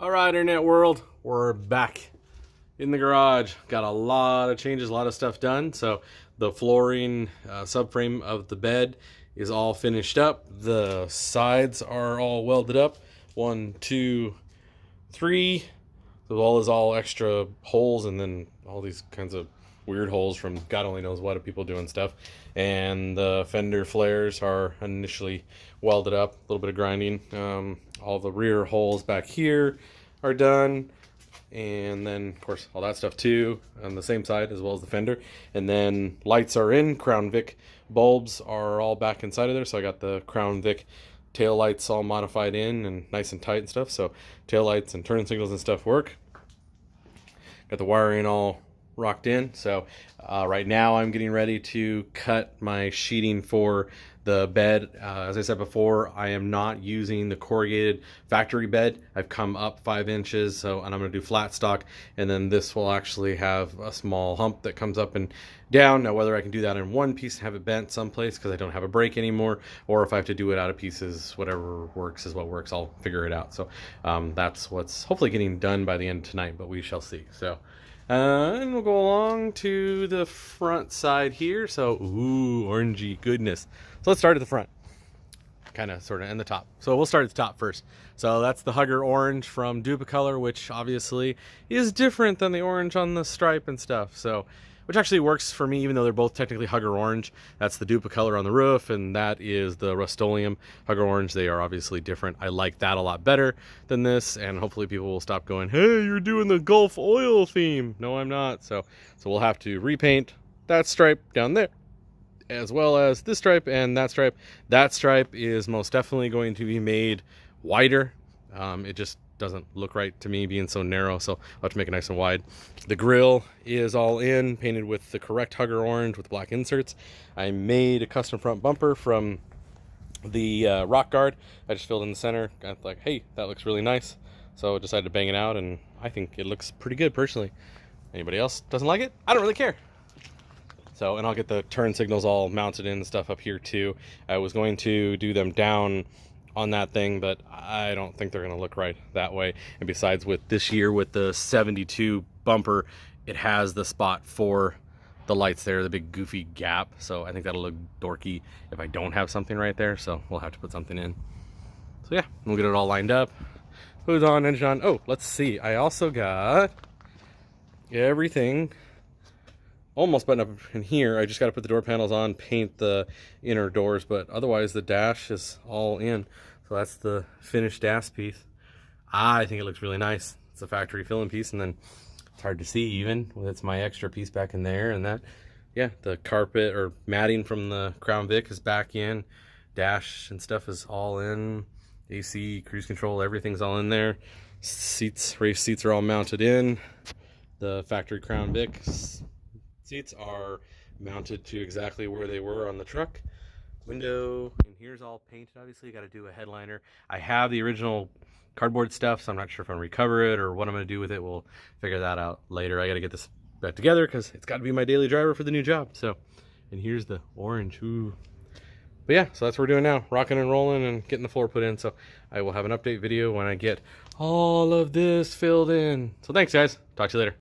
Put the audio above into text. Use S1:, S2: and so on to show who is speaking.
S1: All right, internet world, we're back in the garage. Got a lot of changes, a lot of stuff done. So the flooring subframe of the bed is all finished up. The sides are all welded up. 1, 2, 3. The wall is all extra holes, and then all these kinds of weird holes from God only knows what of people doing stuff. And the fender flares are initially welded up, a little bit of grinding. All the rear holes back here are done, and then of course all that stuff too on the same side as well as the fender. And then lights are in. Crown Vic bulbs are all back inside of there, so I got the Crown Vic tail lights all modified in and nice and tight and stuff, so tail lights and turn signals and stuff work. Got the wiring all rocked in. So right now I'm getting ready to cut my sheeting for the bed. As I said before, I am not using the corrugated factory bed. I've come up 5 inches, and I'm going to do flat stock, and then this will actually have a small hump that comes up and down. Now whether I can do that in one piece and have it bent someplace because I don't have a break anymore, or if I have to do it out of pieces, whatever works is what works. I'll figure it out. So that's what's hopefully getting done by the end of tonight, but we shall see. So and we'll go along to the front side here. So, ooh, orangey goodness. So let's start at the front, kind of, sort of, and the top. So we'll start at the top first. So that's the Hugger orange from Duplicolor, which obviously is different than the orange on the stripe and stuff. So, which actually works for me, even though they're both technically Hugger orange. That's the Duplicolor on the roof, and that is the Rust-Oleum Hugger orange. They are obviously different. I like that a lot better than this, and hopefully people will stop going, hey, you're doing the Gulf oil theme. No, I'm not. So we'll have to repaint that stripe down there, as well as this stripe and that stripe. That stripe is most definitely going to be made wider. It just doesn't look right to me being so narrow, so I'll have to make it nice and wide. The grill is all in, painted with the correct Hugger orange with black inserts. I made a custom front bumper from the rock guard. I just filled in the center, got like, hey, that looks really nice, so I decided to bang it out, and I think it looks pretty good personally. Anybody else doesn't like it? I don't really care. So, and I'll get the turn signals all mounted in and stuff up here too. I was going to do them down on that thing, but I don't think they're going to look right that way. And besides, with this year, with the 72 bumper, it has the spot for the lights there, the big goofy gap. So I think that'll look dorky if I don't have something right there. So we'll have to put something in. So yeah, we'll get it all lined up. Hood on, engine on. Oh, let's see. I also got everything almost buttoned up in here. I just got to put the door panels on, paint the inner doors, but otherwise the dash is all in. So that's the finished dash piece. I think it looks really nice. It's a factory filling piece, and then it's hard to see even. Well, it's my extra piece back in there, and that, yeah, the carpet or matting from the Crown Vic is back in. Dash and stuff is all in. AC, cruise control, everything's all in there. Seats, race seats are all mounted in. The factory Crown Vic seats are mounted to exactly where they were on the truck. Window in here's all painted. Obviously, you got to do a headliner. I have the original cardboard stuff, so I'm not sure if I'm going to recover it or what I'm going to do with it. We'll figure that out later. I got to get this back together because it's got to be my daily driver for the new job. So, and here's the orange. Ooh. But yeah, so that's what we're doing now, rocking and rolling and getting the floor put in. So I will have an update video when I get all of this filled in. So thanks, guys. Talk to you later.